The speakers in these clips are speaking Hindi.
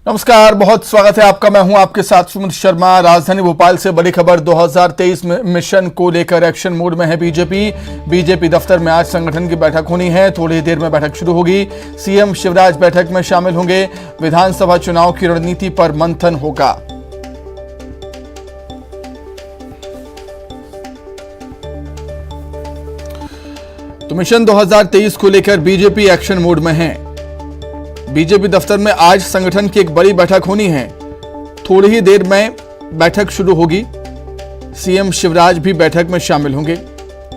नमस्कार, बहुत स्वागत है आपका। मैं हूं आपके साथ सुमित शर्मा। राजधानी भोपाल से बड़ी खबर 2023 मिशन को लेकर एक्शन मोड में है बीजेपी दफ्तर में आज संगठन की बैठक होनी है। थोड़ी देर में बैठक शुरू होगी। सीएम शिवराज बैठक में शामिल होंगे। विधानसभा चुनाव की रणनीति पर मंथन होगा। तो मिशन 2023 को लेकर बीजेपी एक्शन मोड में है। बीजेपी दफ्तर में आज संगठन की एक बड़ी बैठक होनी है। थोड़ी ही देर में बैठक शुरू होगी। सीएम शिवराज भी बैठक में शामिल होंगे।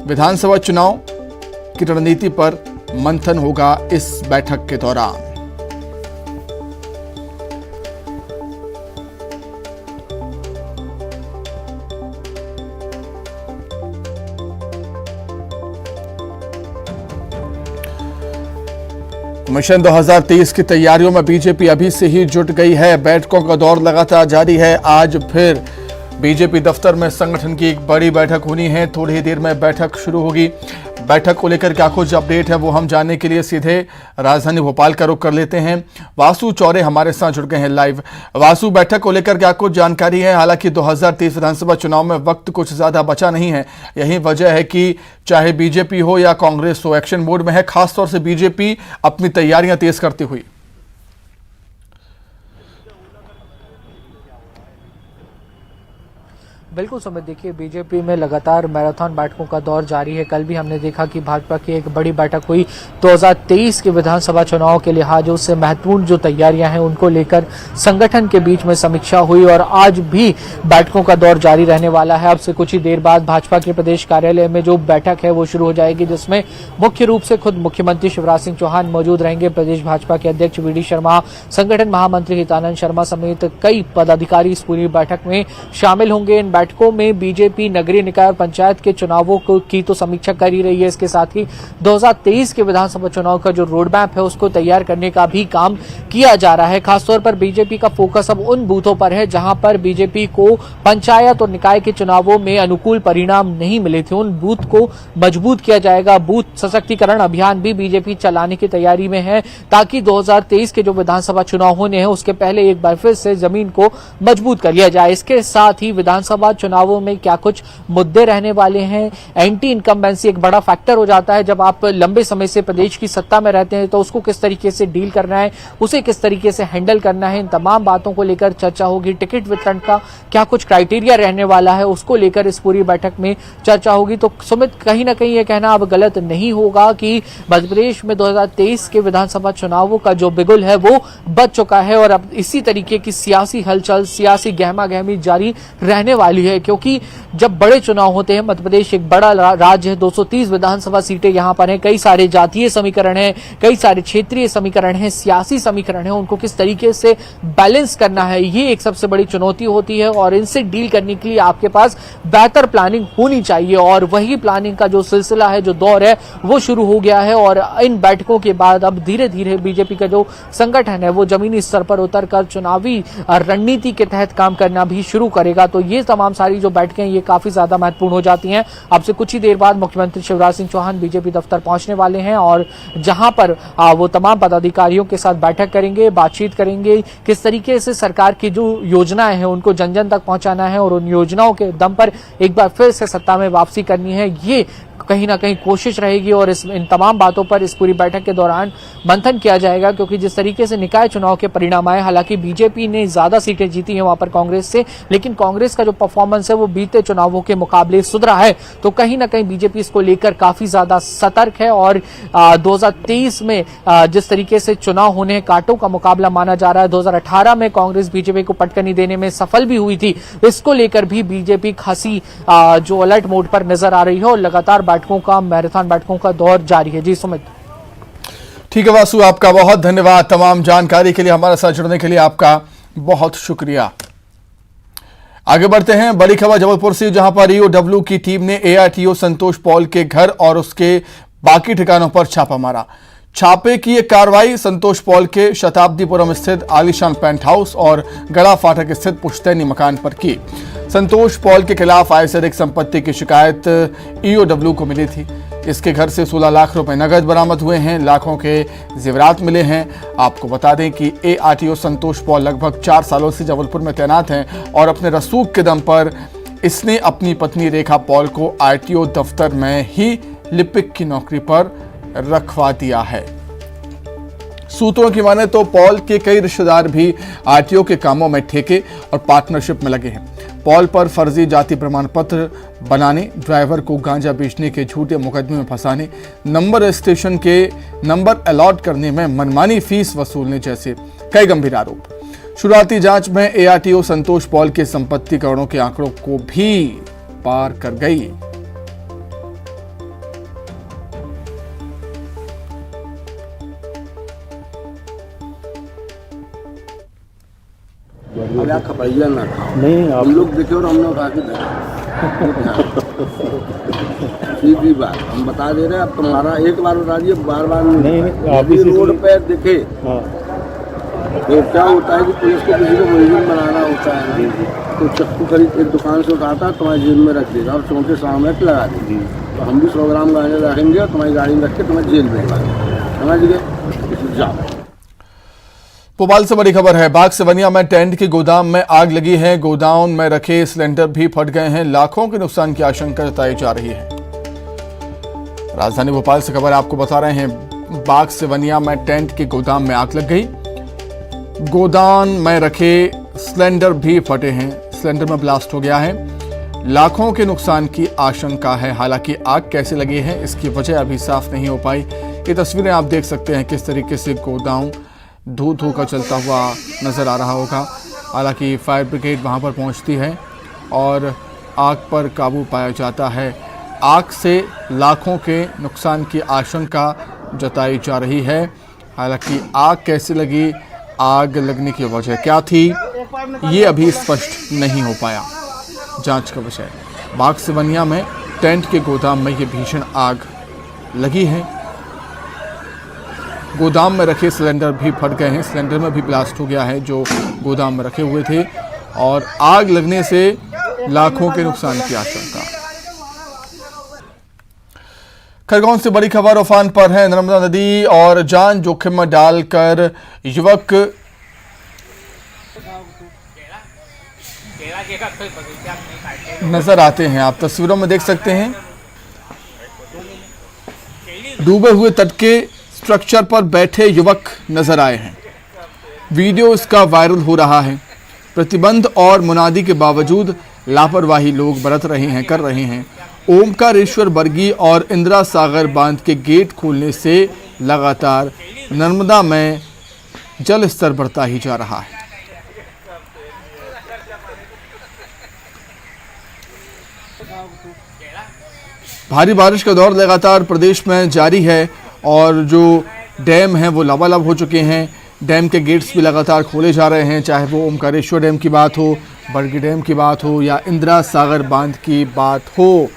विधानसभा चुनाव की रणनीति पर मंथन होगा इस बैठक के दौरान। मिशन 2023 की तैयारियों में बीजेपी अभी से ही जुट गई है। बैठकों का दौर लगातार जारी है। आज फिर बीजेपी दफ्तर में संगठन की एक बड़ी बैठक होनी है। थोड़ी ही देर में बैठक शुरू होगी। बैठक को लेकर क्या कुछ अपडेट है वो हम जानने के लिए सीधे राजधानी भोपाल का रुख कर लेते हैं। वासु चौरे हमारे साथ जुड़ गए हैं लाइव। वासु, बैठक को लेकर क्या कुछ जानकारी है? हालांकि 2023 विधानसभा चुनाव में वक्त कुछ ज्यादा बचा नहीं है। यही वजह है कि चाहे बीजेपी हो या कांग्रेस हो, एक्शन मोड में है, खासतौर से बीजेपी अपनी तैयारियां तेज करती हुई। बिल्कुल सुमित, देखिए बीजेपी में लगातार मैराथन बैठकों का दौर जारी है। कल भी हमने देखा कि भाजपा की एक बड़ी बैठक हुई 2023 के विधानसभा चुनाव के लिहाजों से महत्वपूर्ण जो तैयारियां हैं उनको लेकर संगठन के बीच में समीक्षा हुई और आज भी बैठकों का दौर जारी रहने वाला है। अब से कुछ ही देर बाद भाजपा के प्रदेश कार्यालय में जो बैठक है वो शुरू हो जाएगी, जिसमें मुख्य रूप से खुद मुख्यमंत्री शिवराज सिंह चौहान मौजूद रहेंगे। प्रदेश भाजपा के अध्यक्ष वीडी शर्मा, संगठन महामंत्री हितानंद शर्मा समेत कई पदाधिकारी इस पूरी बैठक में शामिल होंगे। इन बैठकों में बीजेपी नगरीय निकाय और पंचायत के चुनावों की तो समीक्षा कर ही रही है। इसके साथ ही 2023 के विधानसभा चुनाव का जो रोड मैप है उसको तैयार करने का भी काम किया जा रहा है। खासतौर पर बीजेपी का फोकस अब उन बूथों पर है जहां पर बीजेपी को पंचायत और निकाय के चुनावों में अनुकूल परिणाम नहीं मिले थे। उन बूथ को मजबूत किया जाएगा। बूथ सशक्तिकरण अभियान भी बीजेपी चलाने की तैयारी में है ताकि 2023 के जो विधानसभा चुनाव होने हैं उसके पहले एक बार फिर से जमीन को मजबूत कर लिया जाए। इसके साथ ही विधानसभा चुनावों में क्या कुछ मुद्दे रहने वाले हैं। एंटी इनकम्बेंसी एक बड़ा फैक्टर हो जाता है। जब आप लंबे समय से प्रदेश की सत्ता में रहते हैं तो उसको किस तरीके से डील करना है, उसे किस तरीके से हैंडल करना है, इन तमाम बातों को लेकर चर्चा होगी। टिकट वितरण का क्या कुछ क्राइटेरिया रहने वाला है उसको लेकर इस पूरी बैठक में चर्चा होगी। तो सुमित, कहीं ना कहीं यह कहना अब गलत नहीं होगा कि मध्य प्रदेश में 2023 के विधानसभा चुनावों का जो बिगुल है वो बच चुका है और अब इसी तरीके की सियासी हलचल, सियासी गहमा गहमी जारी रहने वाली है। क्योंकि जब बड़े चुनाव होते हैं, मध्य प्रदेश एक बड़ा राज्य है, 230 विधानसभा सीटें यहां पर हैं, कई सारे जातीय समीकरण हैं, कई सारे क्षेत्रीय समीकरण हैं, सियासी समीकरण हैं, उनको किस तरीके से बैलेंस करना है ये एक सबसे बड़ी चुनौती होती है और इनसे डील करने के लिए आपके पास बेहतर प्लानिंग होनी चाहिए। और वही प्लानिंग का जो सिलसिला है, जो दौर है वो शुरू हो गया है और इन बैठकों के बाद अब धीरे धीरे बीजेपी का जो संगठन है वो जमीनी स्तर पर उतर कर चुनावी रणनीति के तहत काम करना भी शुरू करेगा। तो ये तमाम सारी जो बैठकें ये काफी ज्यादा महत्वपूर्ण हो जाती हैं। अब से कुछ ही देर बाद मुख्यमंत्री शिवराज सिंह चौहान बीजेपी दफ्तर पहुंचने वाले हैं और जहां पर वो तमाम पदाधिकारियों के साथ बैठक करेंगे, बातचीत करेंगे, किस तरीके से सरकार की जो योजनाएं हैं उनको जन जन तक पहुंचाना है और उन योजनाओं के दम पर एक बार फिर से सत्ता में वापसी करनी है, ये कहीं ना कहीं कोशिश रहेगी। और इन तमाम बातों पर इस पूरी बैठक के दौरान मंथन किया जाएगा। क्योंकि जिस तरीके से निकाय चुनाव के परिणाम आए, हालांकि बीजेपी ने ज्यादा सीटें जीती हैं वहां पर कांग्रेस से, लेकिन कांग्रेस का जो परफॉर्मेंस है वो बीते चुनावों के मुकाबले सुधरा है। तो कहीं ना कहीं बीजेपी इसको लेकर काफी ज्यादा सतर्क है और 2023 में जिस तरीके से चुनाव होने कांटों का मुकाबला माना जा रहा है, 2018 में कांग्रेस बीजेपी को पटकनी देने में सफल भी हुई थी, इसको लेकर भी बीजेपी खासी जो अलर्ट मोड पर नजर आ रही है और लगातार बैठकों का, मैराथन बैठकों का दौर जारी है। जी सुमित। ठीक है वासु, आपका बहुत धन्यवाद। तमाम जानकारी के लिए, हमारे साथ जुड़ने के लिए आपका बहुत शुक्रिया। आगे बढ़ते हैं। बड़ी खबर जबलपुर से, जहां पर ईओडब्ल्यू की टीम ने एआरटीओ संतोष पॉल के घर और उसके बाकी ठिकानों पर छापा मारा। छापे की यह कार्रवाई संतोष पॉल के शताब्दीपुरम स्थित आलीशान पेंट हाउस और गड़ा फाटक स्थित पुश्तैनी मकान पर की। संतोष पॉल के खिलाफ आय से अधिक संपत्ति की शिकायत ईओडब्ल्यू को मिली थी। इसके घर से 16 लाख रुपए नगद बरामद हुए हैं, लाखों के जेवरात मिले हैं। आपको बता दें कि ARTO संतोष पॉल लगभग 4 सालों से जबलपुर में तैनात हैं और अपने रसूख के दम पर इसने अपनी पत्नी रेखा पॉल को RTO दफ्तर में ही लिपिक की नौकरी पर रखवा दिया है। सूत्रों की माने तो पॉल के कई रिश्तेदार भी RTO के कामों में ठेके और पार्टनरशिप में लगे हैं। पॉल पर फर्जी जाति प्रमाण पत्र बनाने, ड्राइवर को गांजा बेचने के झूठे मुकदमे में फंसाने, नंबर स्टेशन के नंबर अलॉट करने में मनमानी फीस वसूलने जैसे कई गंभीर आरोप। शुरुआती जांच में ARTO संतोष पॉल के संपत्ति करोड़ों के आंकड़ों को भी पार कर गई। अब यार खपैया ना खाओ। नहीं आप हम लोग देखे और हमने उठा के धरे। सीधी बात हम बता दे रहे हैं। अब तुम्हारा एक बार बता दिए, बार बार नहीं, आप यदि इसी रोड लिए- पे दिखे हाँ तो क्या होता है कि पुलिस को किसी को मुलजिम बनाना होता है ना, तो चक्कू खरीद एक दुकान से उठाता है, तुम्हारी जेल में रख देगा और चौंके सामने लगा देगा। तो हम भी 100 ग्राम गांजा रखेंगे और तुम्हारी गाड़ी में रख के तुम्हें जेल में समझ गए। जाओ। भोपाल से बड़ी खबर है। बाग सिवनिया में टेंट के गोदाम में आग लगी है। गोदाम में रखे सिलेंडर भी फट गए हैं। लाखों के नुकसान की आशंका जताई जा रही है। राजधानी भोपाल से खबर आपको बता रहे हैं। बाग सिवनिया में टेंट के गोदाम में आग लग गई। गोदाम में रखे सिलेंडर भी फटे हैं। सिलेंडर में ब्लास्ट हो गया है। लाखों के नुकसान की आशंका है। हालांकि आग कैसे लगी है इसकी वजह अभी साफ नहीं हो पाई। ये तस्वीरें आप देख सकते हैं किस तरीके से गोदाम धू धू का चलता हुआ नजर आ रहा होगा। हालांकि फायर ब्रिगेड वहां पर पहुंचती है और आग पर काबू पाया जाता है। आग से लाखों के नुकसान की आशंका जताई जा रही है। हालांकि आग कैसे लगी, आग लगने की वजह क्या थी, ये अभी स्पष्ट नहीं हो पाया। जांच का विषय। बाग सिवनिया में टेंट के गोदाम में ये भीषण आग लगी है। गोदाम में रखे सिलेंडर भी फट गए हैं। सिलेंडर में भी ब्लास्ट हो गया है जो गोदाम में रखे हुए थे और आग लगने से लाखों के नुकसान की आशंका। खरगोन से बड़ी खबर उफान पर है। नर्मदा नदी और जान जोखिम में डालकर युवक नजर आते हैं। आप तस्वीरों में देख सकते हैं डूबे हुए तट के स्ट्रक्चर पर बैठे युवक नजर आए हैं। वीडियो इसका वायरल हो रहा है। प्रतिबंध और मुनादी के बावजूद लापरवाही लोग बरत रहे हैं, कर रहे हैं। ओमकारेश्वर बरगी और इंदिरा सागर बांध के गेट खोलने से लगातार नर्मदा में जल स्तर बढ़ता ही जा रहा है। भारी बारिश का दौर लगातार प्रदेश में जारी है और जो डैम हैं वो लबालब हो चुके हैं। डैम के गेट्स भी लगातार खोले जा रहे हैं, चाहे वो ओमकारेश्वर डैम की बात हो, बरगी डैम की बात हो या इंदिरा सागर बांध की बात हो।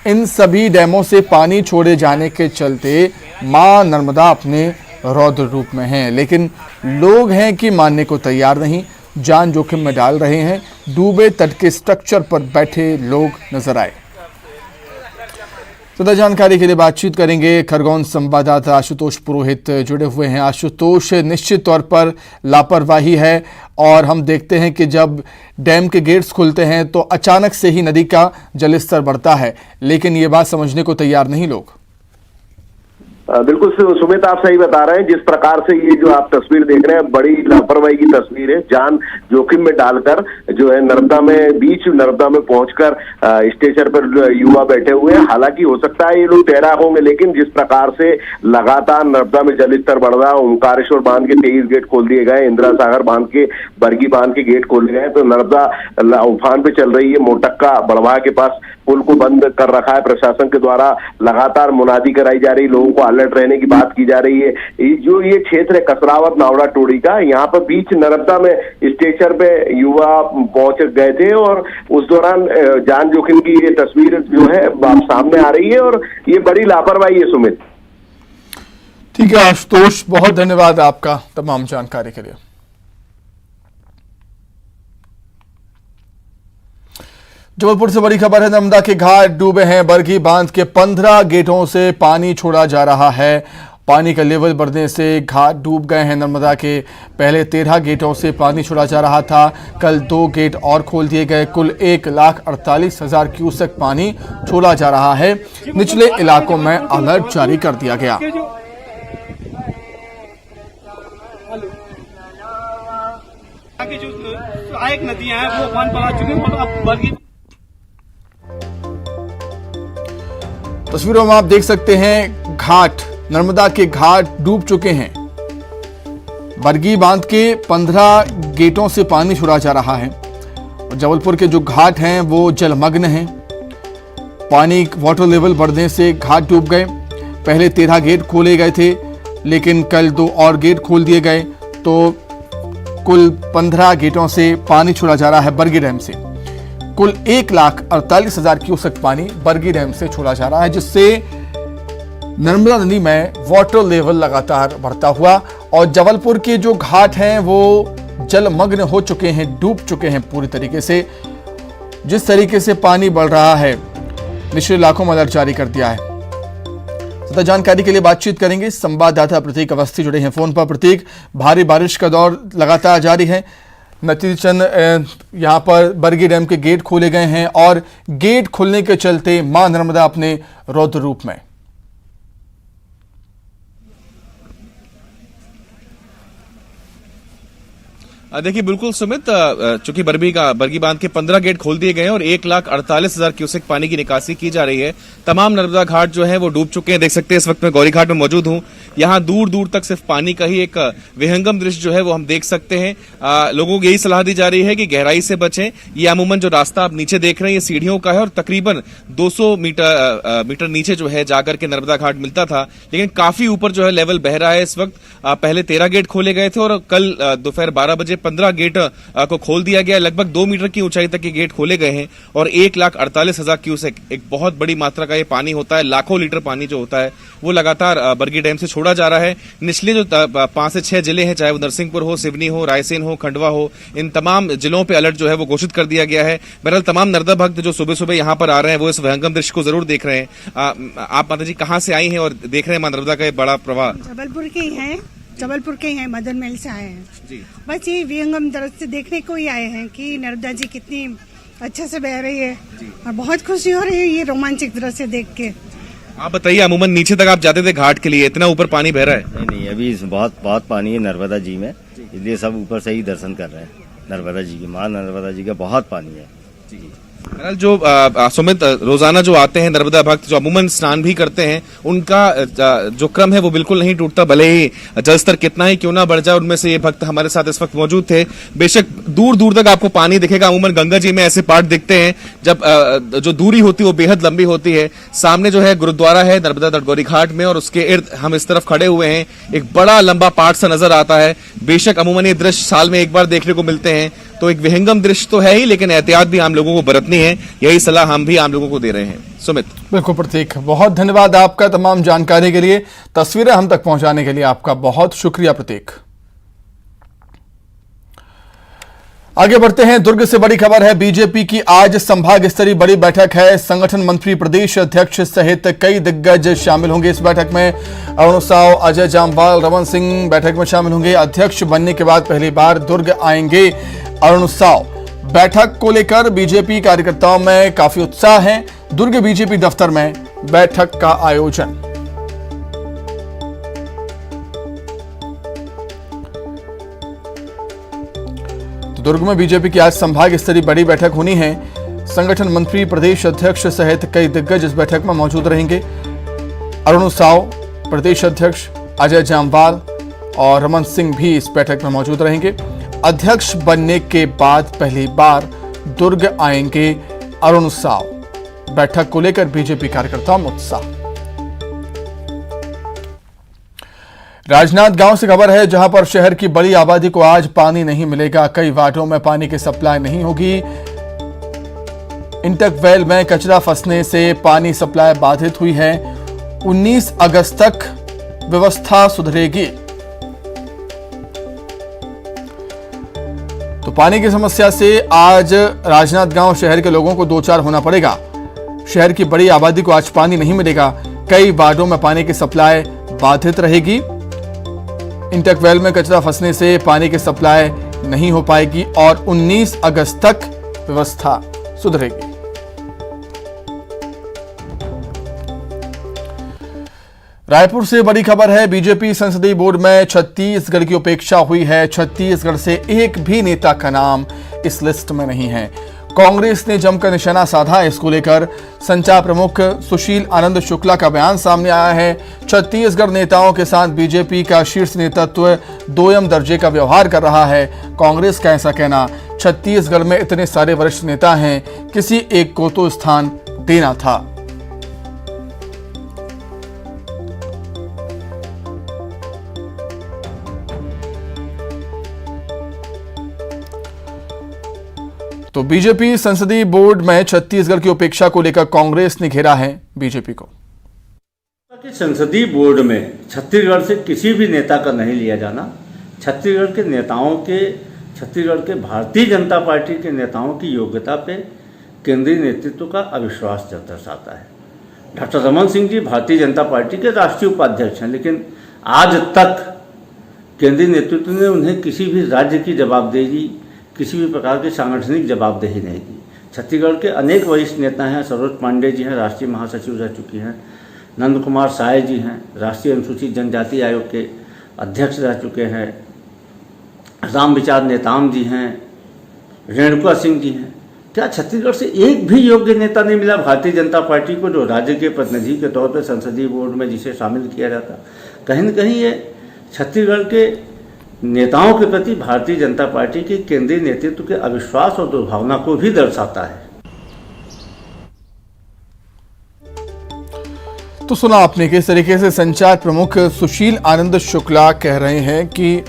इन सभी डैमों से पानी छोड़े जाने के चलते मां नर्मदा अपने रौद्र रूप में हैं, लेकिन लोग हैं कि मानने को तैयार नहीं, जान जोखिम में डाल रहे हैं। डूबे तट के स्ट्रक्चर पर बैठे लोग नजर आए। ज्यादा जानकारी के लिए बातचीत करेंगे। खरगोन संवाददाता आशुतोष पुरोहित जुड़े हुए हैं। आशुतोष, निश्चित तौर पर लापरवाही है और हम देखते हैं कि जब डैम के गेट्स खुलते हैं तो अचानक से ही नदी का जलस्तर बढ़ता है, लेकिन ये बात समझने को तैयार नहीं लोग। बिल्कुल सुमित, आप सही बता रहे हैं। जिस प्रकार से ये जो आप तस्वीर देख रहे हैं, बड़ी लापरवाही की तस्वीर है। जान जोखिम में डालकर जो है नर्मदा में, बीच नर्मदा में पहुंचकर स्टेशन पर युवा बैठे हुए हैं। हालांकि हो सकता है ये लोग तैराक होंगे, लेकिन जिस प्रकार से लगातार नर्मदा में जल स्तर बढ़ रहा है, ओमकारेश्वर बांध के 23 गेट खोल दिए गए, इंदिरा सागर बांध के, बरगी बांध के गेट खोले गए, तो नर्मदा उफान पे चल रही है। मोटक्का बड़वा के पास पुल को बंद कर रखा है प्रशासन के द्वारा। लगातार मुनादी कराई जा रही, लोगों को अलर्ट रहने की बात की जा रही है। जो ये क्षेत्र है कसरावत नावड़ा टोड़ी का, यहाँ पर बीच नर्मदा में स्टेशन पे युवा पहुंच गए थे और उस दौरान जान जोखिम की ये तस्वीर जो है सामने आ रही है और ये बड़ी लापरवाही है। सुमित, ठीक है आशुतोष, बहुत धन्यवाद आपका तमाम जानकारी के लिए। जबलपुर से बड़ी खबर है। नर्मदा के घाट डूबे हैं। बरगी बांध के 15 गेटों से पानी छोड़ा जा रहा है। पानी का लेवल बढ़ने से घाट डूब गए हैं। नर्मदा के पहले 13 गेटों से पानी छोड़ा जा रहा था। कल 2 गेट और खोल दिए गए। कुल 1,48,000 क्यूसेक पानी छोड़ा जा रहा है। निचले इलाकों में अलर्ट जारी कर दिया गया। जो सहायक नदियां हैं वो उफान पर आ चुकी हैं और अब बरगी। तस्वीरों में आप देख सकते हैं घाट, नर्मदा के घाट डूब चुके हैं। बरगी बांध के 15 गेटों से पानी छोड़ा जा रहा है और जबलपुर के जो घाट हैं वो जलमग्न हैं। पानी वाटर लेवल बढ़ने से घाट डूब गए। पहले 13 गेट खोले गए थे, लेकिन कल 2 और गेट खोल दिए गए, तो कुल 15 गेटों से पानी छोड़ा जा रहा है बरगी डैम से। कुल 1,48,000 क्यूसेक पानी बरगी डैम से छोड़ा जा रहा है, जिससे नर्मदा नदी में वाटर लेवल लगातार बढ़ता हुआ और जबलपुर के जो घाट हैं वो जलमग्न हो चुके हैं, डूब चुके हैं पूरी तरीके से। जिस तरीके से पानी बढ़ रहा है, निचले इलाकों में अलर्ट जारी कर दिया है। ज्यादा जानकारी के लिए बातचीत करेंगे। संवाददाता प्रतीक अवस्थी जुड़े हैं फोन पर। प्रतीक, भारी बारिश का दौर लगातार जारी है। नतीजतन यहाँ पर बरगी डैम के गेट खोले गए हैं और गेट खुलने के चलते मां नर्मदा अपने रौद्र रूप में। देखिए बिल्कुल सुमित, चूंकि बरगी बांध के 15 गेट खोल दिए गए हैं और 1,48,000 क्यूसेक पानी की निकासी की जा रही है। तमाम नर्मदा घाट जो है वो डूब चुके हैं। देख सकते हैं इस वक्त मैं गौरी घाट में मौजूद हूं। यहाँ दूर दूर तक सिर्फ पानी का ही एक विहंगम दृश्य जो है वो हम देख सकते हैं। लोगों को यही सलाह दी जा रही है कि गहराई से बचें। ये अमूमन जो रास्ता आप नीचे देख रहे हैं ये सीढ़ियों का है और तकरीबन 200 मीटर नीचे जो है जाकर के नर्मदा घाट मिलता था, लेकिन काफी ऊपर जो है लेवल बह रहा है इस वक्त। पहले 13 गेट खोले गए थे और कल दोपहर 12 बजे 15 गेट को खोल दिया गया। लगभग 2 मीटर की ऊंचाई तक के गेट खोले गए हैं और 1,48,000 क्यूसेक, एक बहुत बड़ी मात्रा का ये पानी होता है। लाखों लीटर पानी जो होता है वो लगातार बरगी डैम से छोड़ा जा रहा है। निचले जो 5 से 6 जिले हैं, चाहे वो नरसिंहपुर हो, सिवनी हो, रायसेन हो, खंडवा हो, इन तमाम जिलों पे अलर्ट जो है वो घोषित कर दिया गया है। बहरहाल तमाम नर्मदा भक्त जो सुबह सुबह यहाँ पर आ रहे हैं वो इस विहंगम दृश्य को जरूर देख रहे हैं। आप माता जी कहाँ से आई हैं और देख रहे हैं मां नर्मदा का बड़ा प्रवाह? जबलपुर के ही हैं, मदन महल से आए हैं जी। बस ये विहंगम दृश्य देखने को ही आए हैं कि नर्मदा जी कितनी अच्छे से बह रही है और बहुत खुशी हो रही है ये रोमांचक दृश्य देख के। आप बताइए, अमूमन नीचे तक आप जाते थे घाट के लिए, इतना ऊपर पानी बह रहा है? नहीं, अभी बहुत पानी है नर्मदा जी में, इसलिए सब ऊपर से ही दर्शन कर रहे हैं। नर्मदा जी की, मां नर्मदा जी का बहुत पानी है। जो सुमित रोजाना जो आते हैं नर्मदा भक्त, जो अमूमन स्नान भी करते हैं, उनका जो क्रम है वो बिल्कुल नहीं टूटता, भले ही जलस्तर कितना ही क्यों ना बढ़ जाए। उनमें से ये भक्त हमारे साथ इस वक्त मौजूद थे। बेशक दूर दूर तक आपको पानी दिखेगा। अमूमन गंगा जी में ऐसे पार्ट दिखते हैं जब जो दूरी होती है वो बेहद लंबी होती है। सामने जो है गुरुद्वारा है नर्मदा तट गौरी घाट में और उसके इर्द हम इस तरफ खड़े हुए हैं। एक बड़ा लंबा पार्ट सा नजर आता है। बेशक अमूमन ये दृश्य साल में एक बार देखने को मिलते हैं, तो एक विहंगम दृश्य तो है ही, लेकिन एहतियात भी आम लोगों को बरतनी है। यही सलाह हम भी आम लोगों को दे रहे हैं। सुमित, बिल्कुल प्रतीक, बहुत धन्यवाद आपका तमाम जानकारी के लिए, तस्वीरें हम तक पहुंचाने के लिए आपका बहुत शुक्रिया प्रतीक। आगे बढ़ते हैं। दुर्ग से बड़ी खबर है। बीजेपी की आज संभाग स्तरीय बड़ी बैठक है। संगठन मंत्री, प्रदेश अध्यक्ष सहित कई दिग्गज शामिल होंगे इस बैठक में। अरुण साव, अजय जामवाल, रमन सिंह बैठक में शामिल होंगे। अध्यक्ष बनने के बाद पहली बार दुर्ग आएंगे अरुण साव। बैठक को लेकर बीजेपी कार्यकर्ताओं में काफी उत्साह है। दुर्ग बीजेपी दफ्तर में बैठक का आयोजन। तो दुर्ग में बीजेपी की आज संभाग स्तरीय बड़ी बैठक होनी है। संगठन मंत्री, प्रदेश अध्यक्ष सहित कई दिग्गज इस बैठक में मौजूद रहेंगे। अरुण साव, प्रदेश अध्यक्ष अजय जामवाल और रमन सिंह भी इस बैठक में मौजूद रहेंगे। अध्यक्ष बनने के बाद पहली बार दुर्ग आएंगे अरुण साव। बैठक को लेकर बीजेपी कार्यकर्ताओं में उत्साह। राजनांदगांव से खबर है, जहां पर शहर की बड़ी आबादी को आज पानी नहीं मिलेगा। कई वार्डों में पानी की सप्लाई नहीं होगी। इंटक वेल में कचरा फंसने से पानी सप्लाई बाधित हुई है। 19 अगस्त तक व्यवस्था सुधरेगी। तो पानी की समस्या से आज राजनांदगांव शहर के लोगों को दो चार होना पड़ेगा। शहर की बड़ी आबादी को आज पानी नहीं मिलेगा। कई वार्डों में पानी की सप्लाई बाधित रहेगी। इंटकवेल में कचरा फंसने से पानी की सप्लाई नहीं हो पाएगी और 19 अगस्त तक व्यवस्था सुधरेगी। रायपुर से बड़ी खबर है। बीजेपी संसदीय बोर्ड में छत्तीसगढ़ की उपेक्षा हुई है। छत्तीसगढ़ से एक भी नेता का नाम इस लिस्ट में नहीं है। कांग्रेस ने जमकर निशाना साधा। इसको लेकर संचार प्रमुख सुशील आनंद शुक्ला का बयान सामने आया है। छत्तीसगढ़ नेताओं के साथ बीजेपी का शीर्ष नेतृत्व दोयम दर्जे का व्यवहार कर रहा है। कांग्रेस का ऐसा कहना, छत्तीसगढ़ में इतने सारे वरिष्ठ नेता हैं, किसी एक को तो स्थान देना था। तो बीजेपी संसदीय बोर्ड में छत्तीसगढ़ की उपेक्षा को लेकर कांग्रेस ने घेरा है बीजेपी को। संसदीय बोर्ड में छत्तीसगढ़ से किसी भी नेता का नहीं लिया जाना छत्तीसगढ़ के नेताओं के, छत्तीसगढ़ के भारतीय जनता पार्टी के नेताओं की योग्यता पे केंद्रीय नेतृत्व का अविश्वास दर्शाता है। डॉक्टर रमन सिंह जी भारतीय जनता पार्टी के राष्ट्रीय उपाध्यक्ष हैं, लेकिन आज तक केंद्रीय नेतृत्व ने उन्हें किसी भी राज्य की जवाबदेही, किसी भी प्रकार की सांगठनिक जवाबदेही नहीं दी। छत्तीसगढ़ के अनेक वरिष्ठ नेता हैं। सरोज पांडे जी हैं, राष्ट्रीय महासचिव रह चुकी हैं। नंद कुमार साय जी हैं, राष्ट्रीय अनुसूचित जनजाति आयोग के अध्यक्ष रह चुके हैं। राम विचार नेताम जी हैं, रेणुका सिंह जी हैं। क्या छत्तीसगढ़ से एक भी योग्य नेता नहीं मिला भारतीय जनता पार्टी को, जो राज्य के प्रतिनिधि के तौर पर संसदीय बोर्ड में जिसे शामिल किया जाता? कहीं न कहीं ये छत्तीसगढ़ के नेताओं के प्रति भारतीय जनता पार्टी के केंद्रीय नेतृत्व के अविश्वास और दुर्भावना को भी दर्शाता है। तो सुना आपने किस तरीके से संचार प्रमुख सुशील आनंद शुक्ला कह रहे हैं कि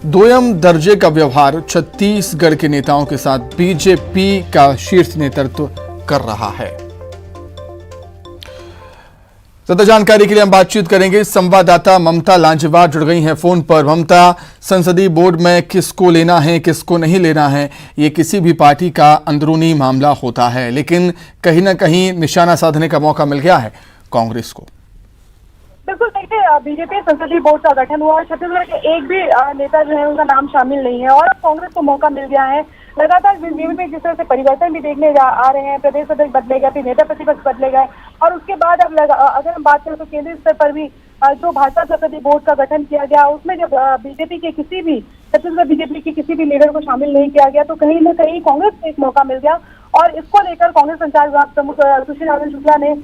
दोयम दर्जे का व्यवहार छत्तीसगढ़ के नेताओं के साथ बीजेपी का शीर्ष नेतृत्व कर रहा है। ज्यादा जानकारी के लिए हम बातचीत करेंगे। संवाददाता ममता लांजेवार जुड़ गई हैं फोन पर। ममता, संसदीय बोर्ड में किसको लेना है, किसको नहीं लेना है, ये किसी भी पार्टी का अंदरूनी मामला होता है, लेकिन कहीं ना कहीं निशाना साधने का मौका मिल गया है कांग्रेस को। बिल्कुल देखिए, बीजेपी संसदीय बोर्ड का गठन हुआ और छत्तीसगढ़ के एक भी नेता जो है उनका नाम शामिल नहीं है और कांग्रेस को मौका मिल गया है। लगातार बीजेपी में जिस तरह से परिवर्तन भी देखने आ रहे हैं, प्रदेश अध्यक्ष बदले गए, फिर नेता प्रतिपक्ष बदले गए और उसके बाद अब अगर हम बात करें तो केंद्रीय स्तर पर भी जो भाजपा संसदीय बोर्ड का गठन किया गया, उसमें जब बीजेपी के किसी भी, छत्तीसगढ़ बीजेपी के किसी भी लीडर को शामिल नहीं किया गया, तो कहीं न कहीं कांग्रेस को एक मौका मिल गया और इसको लेकर कांग्रेस संचार विभाग प्रमुख सुशील आनंद शुक्ला ने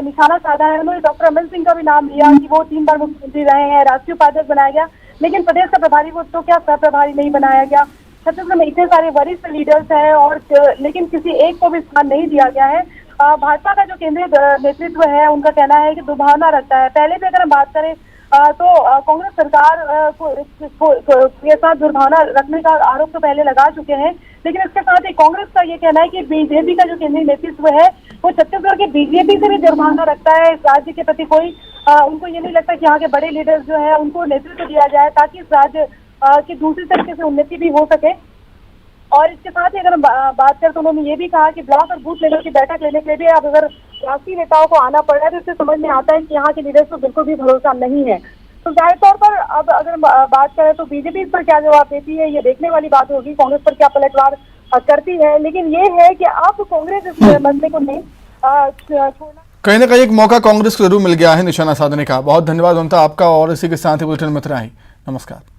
निशाना साधा है। उन्होंने डॉक्टर रमन सिंह का भी नाम लिया कि वो 3 बार मुख्यमंत्री रहे हैं, राष्ट्रीय उपाध्यक्ष बनाया गया, लेकिन प्रदेश का प्रभारी वो तो क्या सह प्रभारी नहीं बनाया गया। छत्तीसगढ़ में इतने सारे वरिष्ठ लीडर्स हैं और लेकिन किसी एक को भी स्थान नहीं दिया गया है। भाजपा का जो केंद्रीय नेतृत्व है उनका कहना है कि दुर्भावना रखता है। पहले भी अगर हम बात करें तो कांग्रेस सरकार के साथ दुर्भावना रखने का आरोप तो पहले लगा चुके हैं, लेकिन इसके साथ ही कांग्रेस का ये कहना है कि बीजेपी का जो केंद्रीय नेतृत्व है वो छत्तीसगढ़ के बीजेपी से भी दुर्भावना रखता है। इस राज्य के प्रति कोई उनको ये नहीं लगता कि यहाँ के बड़े लीडर्स जो है उनको नेतृत्व दिया जाए ताकि इस राज्य की दूसरी तरीके से उन्नति भी हो सके। और इसके साथ ही अगर हम बात करें तो उन्होंने ये भी कहा कि ब्लॉक और बूथ लेवल की बैठक लेने के लिए भी अब अगर राष्ट्रीय नेताओं को आना पड़ रहा है तो इससे समझ में आता है कि यहाँ के लीडर्स को बिल्कुल भी भरोसा नहीं है। तो जाहिर तौर पर अब अगर बात करें तो बीजेपी इस पर क्या जवाब देती है, ये देखने वाली बात होगी, कांग्रेस पर क्या पलटवार करती है। लेकिन ये है कि अब कांग्रेस इस मसले को नहीं छोड़ना। कहीं ना कहीं एक मौका कांग्रेस को जरूर मिल गया है निशाना साधने का। बहुत धन्यवाद ममता आपका और इसी के साथ ही बुलेटिन में इतना ही। नमस्कार।